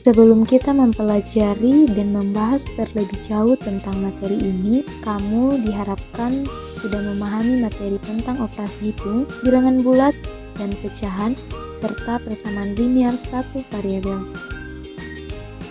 Sebelum kita mempelajari dan membahas terlebih jauh tentang materi ini, kamu diharapkan sudah memahami materi tentang operasi hitung, bilangan bulat, dan pecahan, serta persamaan linear satu variabel.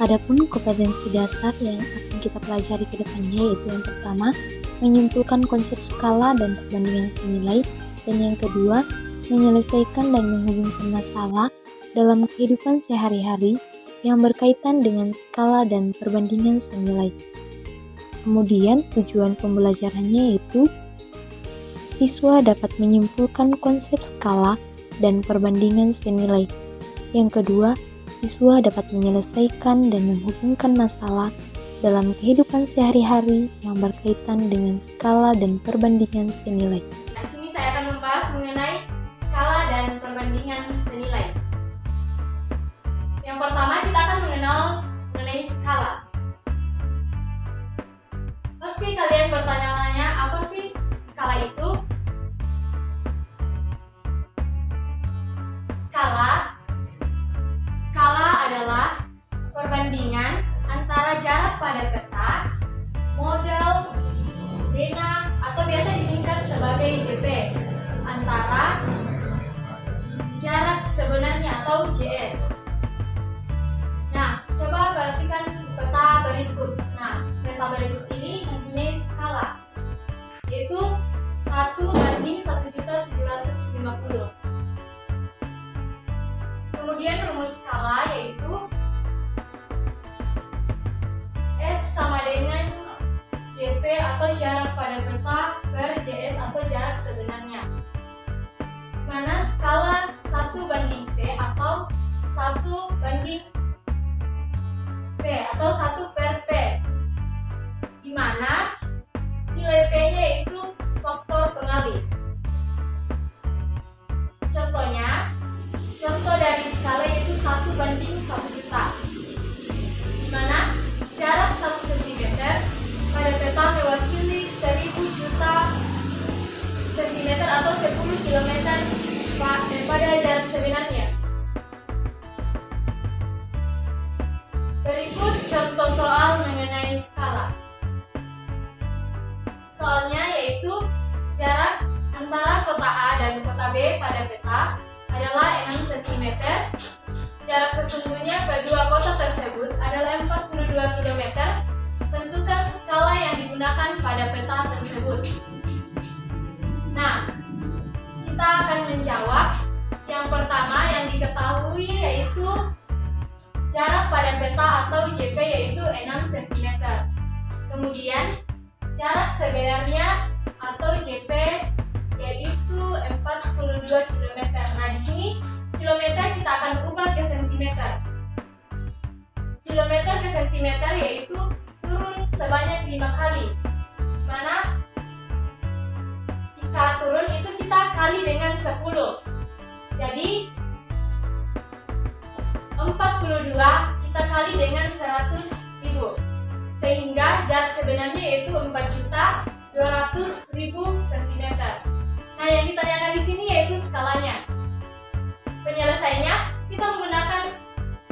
Adapun kompetensi dasar yang akan kita pelajari ke depannya yaitu yang pertama, menyimpulkan konsep skala dan perbandingan senilai, dan yang kedua, menyelesaikan dan menghubungkan masalah dalam kehidupan sehari-hari yang berkaitan dengan skala dan perbandingan senilai. Kemudian tujuan pembelajarannya yaitu siswa dapat menyimpulkan konsep skala dan perbandingan senilai. Yang kedua, siswa dapat menyelesaikan dan menghubungkan masalah dalam kehidupan sehari-hari yang berkaitan dengan skala dan perbandingan senilai. Di sini saya akan membahas mengenai skala dan perbandingan senilai. Yang pertama, kita akan mengenal mengenai skala. Pasti kalian bertanya-tanya, apa sih skala itu? Skala adalah perbandingan antara jarak pada peta, model, denah, atau biasa disingkat sebagai JP, antara jarak sebenarnya atau JS. Nah, coba perhatikan peta berikut. Nah, peta berikut ini mempunyai skala, yaitu 1:1.750. Kemudian rumus skala yaitu S sama dengan JP atau jarak pada peta per JS atau jarak sebenarnya. Mana skala 1:P atau 1:P atau 1/P, di mana nilai P-nya yaitu faktor pengalih. Contoh dari skala yaitu 1:1 juta, di mana jarak 1 cm pada peta mewakili 1000 juta cm atau 10 km pada jarak sebenarnya. Berikut contoh soal mengenai skala. Soalnya yaitu jarak antara kota A dan kota B pada peta adalah 6 cm. Jarak sesungguhnya kedua kota tersebut adalah 42 km. Tentukan skala yang digunakan pada peta tersebut. Nah, kita akan menjawab. Yang pertama yang diketahui yaitu jarak pada peta atau JP yaitu 6 cm. Kemudian jarak sebenarnya atau JP yaitu 42 km. Nah, di sini kilometer kita akan ubah ke cm. Kilometer ke cm yaitu turun sebanyak 5 kali. Mana jika turun itu kita kali dengan 10. Jadi 42 kita kali dengan 100.000, sehingga jarak sebenarnya yaitu 4.200.000 cm. Nah, yang ditanyakan di sini yaitu skalanya. Penyelesaiannya kita menggunakan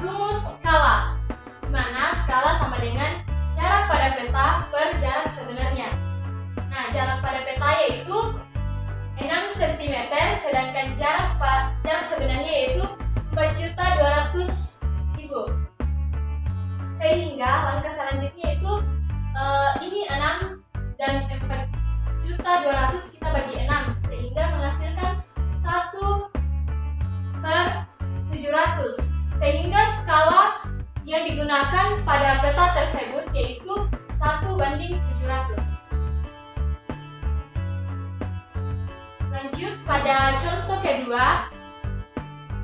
rumus skala, di mana skala sama dengan jarak pada peta per jarak sebenarnya. Nah, jarak pada peta yaitu 6 cm, sedangkan jarak sebenarnya yaitu 4.200.000. Sehingga langkah selanjutnya itu ini 6 dan 4.200.000 kita bagi 6, sehingga menghasilkan 1/700. Sehingga skala yang digunakan pada peta tersebut yaitu 1:700. Lanjut pada contoh kedua.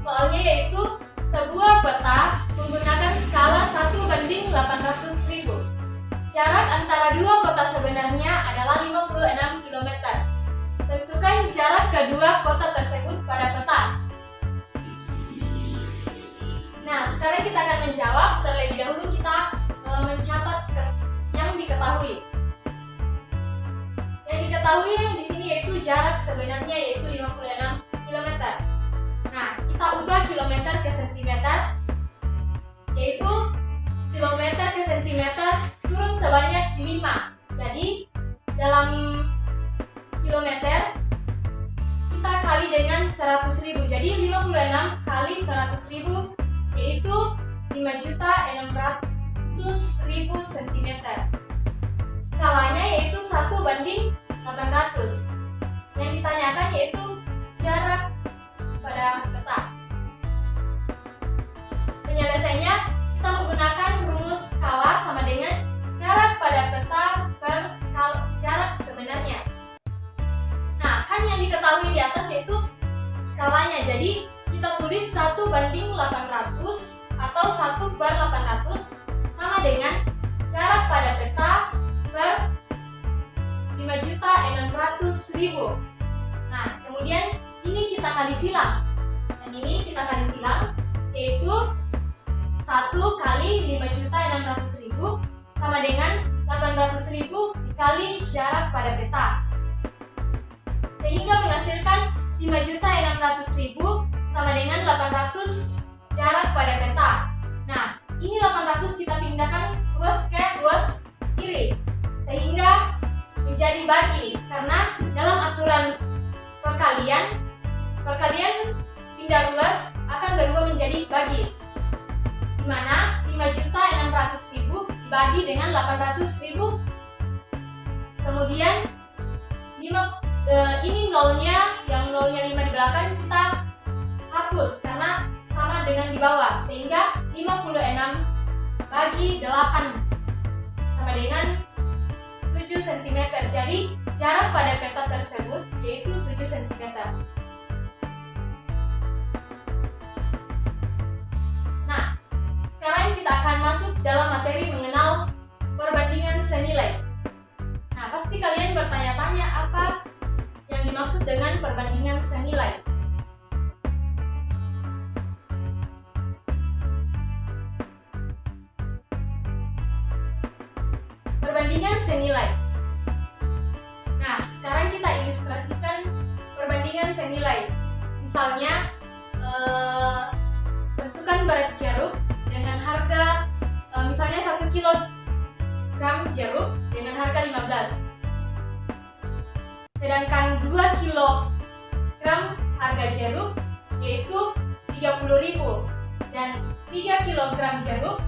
Soalnya yaitu sebuah peta menggunakan skala 1:800.000. Jarak antara dua kota sebenarnya adalah 56 km. Tentukan jarak kedua kota tersebut pada peta. Nah, sekarang kita akan menjawab. Terlebih dahulu kita mencatat yang diketahui. Yang diketahui yang di sini yaitu jarak sebenarnya yaitu 56 km. Nah, kita ubah kilometer ke cm, yaitu kilometer ke sentimeter turun sebanyak 5. Jadi dalam kilometer kita kali dengan 100.000. Jadi 56 kali 100.000 yaitu 5.600.000 cm. Skalanya yaitu 1:800. Yang ditanyakan yaitu jarak pada peta. Penyelesaiannya kita menggunakan rumus skala sama dengan jarak pada peta per jarak sebenarnya. Nah, kan yang diketahui di atas yaitu skalanya. Jadi kita tulis 1:800 atau 1/800 sama dengan jarak pada peta per 5.600.000. Nah, kemudian ini kita kali silang. Dan ini kita kali silang yaitu 1 kali 5.600.000 sama dengan 800.000 dikali jarak pada peta. Sehingga menghasilkan 5.600.000 sama dengan 800 jarak pada peta. Nah, ini 800 kita pindahkan ruas ke ruas kiri sehingga menjadi bagi, karena dalam aturan perkalian pindah ruas akan berubah menjadi bagi, di mana 5.600.000 dibagi dengan 800.000. Kemudian ini nolnya, yang nolnya 5 di belakang kita hapus karena sama dengan di bawah, sehingga 56 bagi 8 sama dengan 7 cm. Jadi jarak pada peta tersebut yaitu 7 cm. Nah, sekarang kita akan masuk dalam materi mengenal perbandingan senilai. Nah, pasti kalian bertanya-tanya apa yang dimaksud dengan perbandingan senilai. Perbandingan senilai. Nah, sekarang kita ilustrasikan perbandingan senilai. Misalnya, tentukan berat jeruk dengan harga, misalnya 1 kilogram jeruk dengan harga 15. Sedangkan 2 kilogram harga jeruk yaitu 30.000 dan 3 kilogram jeruk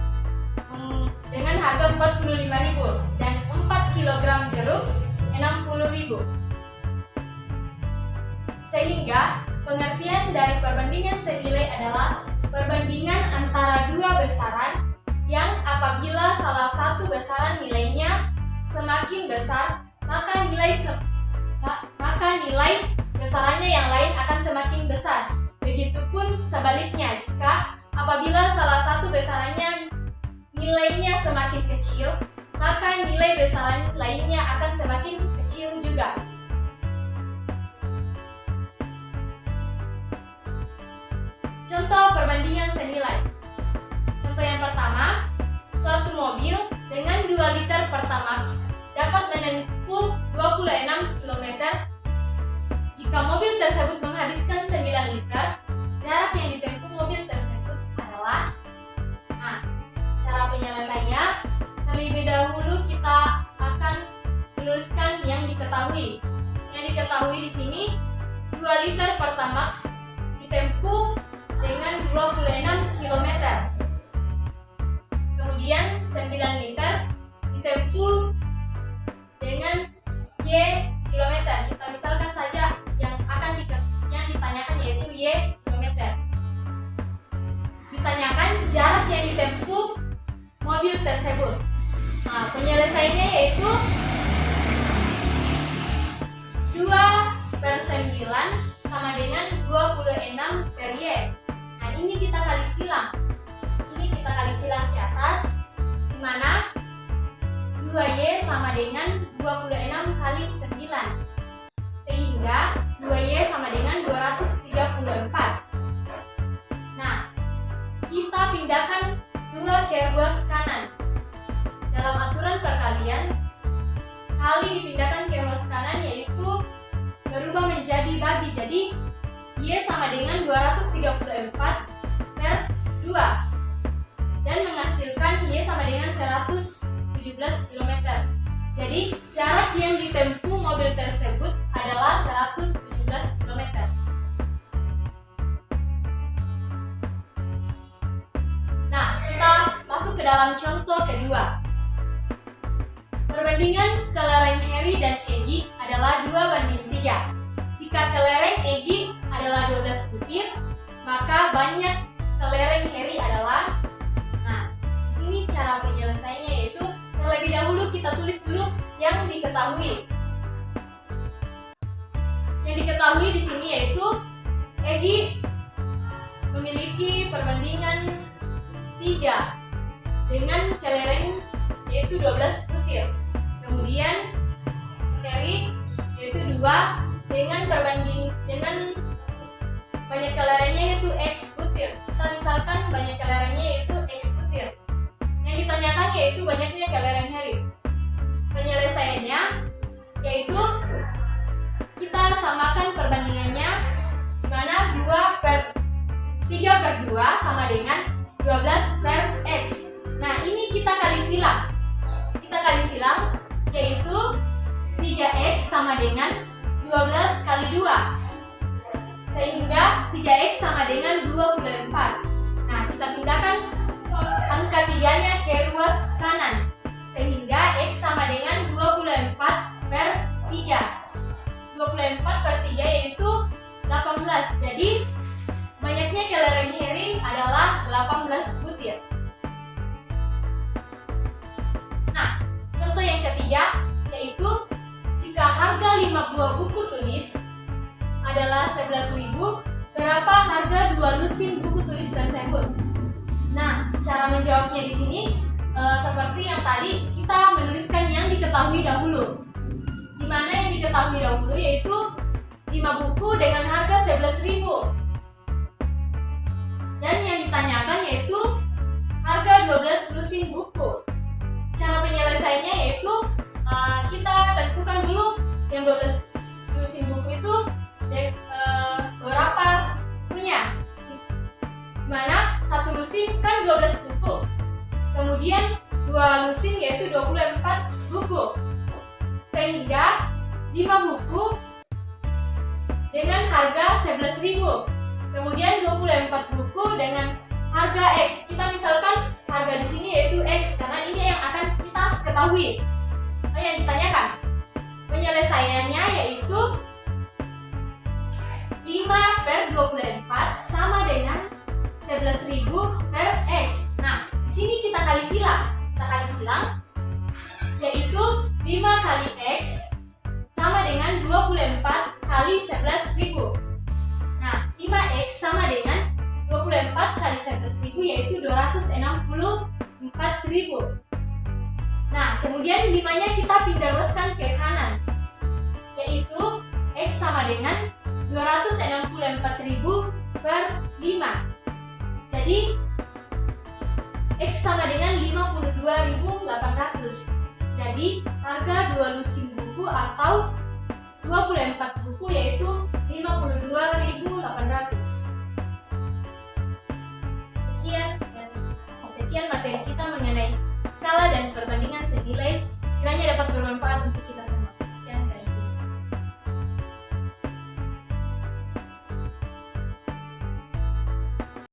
dengan harga 45.000 dan 4 kilogram jeruk 60.000. Sehingga pengertian dari perbandingan senilai adalah perbandingan antara dua besaran yang apabila salah satu besaran nilainya semakin besar, maka nilai besarannya yang lain akan semakin besar. Begitupun sebaliknya, jika apabila salah satu besarannya nilainya semakin kecil, maka nilai besaran lainnya akan semakin kecil juga. Contoh perbandingan senilai. Contoh yang pertama, suatu mobil dengan 2 liter Pertamax dapat menempuh 26 km. Jika mobil tersebut menghabiskan 9 liter, jarak yang ditempuh mobil tersebut adalah. Nah, cara penyelesaiannya, terlebih dahulu kita akan menuliskan yang diketahui. Yang diketahui di sini 2 liter Pertamax ditempuh dengan 26 km. Kemudian 9 liter ditempuh dengan Y kilometer. Kita misalkan saja yang ditanyakan yaitu Y kilometer. Ditanyakan jarak yang ditempuh mobil tersebut. Nah, penyelesaiannya yaitu 2/9 sama dengan 26 per Y. Nah, ini kita kali silang. Ini kita kali silang ke atas, di mana 2Y sama dengan 26 kali 9. Sehingga 2Y sama dengan 234. Nah, kita pindahkan 2 ke ruas kanan. Dalam aturan perkalian, kali dipindahkan ke ruas kanan yaitu berubah menjadi bagi. Jadi Y sama dengan 234 per 2. dan menghasilkan Y sama dengan 117 km. Jadi jarak yang ditempuh mobil tersebut adalah 117 km. Nah, kita masuk ke dalam contoh kedua. Perbandingan kelereng Harry dan Egy adalah 2:3. Jika kelereng Egy adalah 12 butir, maka banyak kelereng Harry adalah. Nah, di sini cara penyelesaiannya yaitu terlebih dahulu kita tulis dulu yang diketahui. Yang diketahui di sini yaitu Egy memiliki perbandingan 3 dengan kelereng yaitu 12 butir. Kemudian Harry yaitu 2 dengan banyak kelerengnya yaitu X butir. Kita misalkan banyak kelerengnya yaitu X butir. Yang ditanyakan yaitu banyaknya kelereng Harry. Penyelesaiannya yaitu kita samakan perbandingannya, di mana 3/2 sama dengan 12/X. Nah, ini kita kali silang. Yaitu 3X sama dengan 12 kali 2. Sehingga 3X sama dengan 24. Nah, kita pindahkan angka 3-nya ke ruas kanan. Sehingga X sama dengan 24/3. 24/3 yaitu 18. Jadi, banyaknya kelereng Harry adalah 18 butir. Nah, contoh yang ketiga yaitu jika harga 5 buah buku tulis adalah 11.000, berapa harga 2 lusin buku tulis tersebut? Nah, cara menjawabnya di sini seperti yang tadi, kita menuliskan yang diketahui dahulu. Di mana yang diketahui dahulu yaitu 5 buku dengan harga 11.000. Dan yang ditanyakan yaitu harga 12 lusin buku. Cara penyelesaiannya yaitu kita tentukan dulu yang 12 lusin buku itu berapa bukunya. Dimana 1 lusin kan 12 buku. Kemudian 2 lusin yaitu 24 buku. Sehingga 5 buku dengan harga 11.000. Kemudian 24 buku dengan harga X. Kita misalkan harga di sini yaitu X karena ini yang akan kita ketahui. Nah, yang ditanyakan penyelesaiannya yaitu 5/24 sama dengan 11.000/X. Nah, di sini kita kali silang yaitu 5 kali X sama dengan 24 kali 11.000. Nah, 5X sama dengan 24 kali 11.000 yaitu 264.000. Nah, kemudian 5-nya kita pindah ruaskan ke kanan, yaitu X sama dengan 264.000/5. Jadi, X sama dengan 52.800. Jadi, harga 2 lusin buku atau 24 buku yaitu 52.800. Sekian materi kita mengenai skala dan perbandingan senilai. Kiranya dapat bermanfaat untuk kita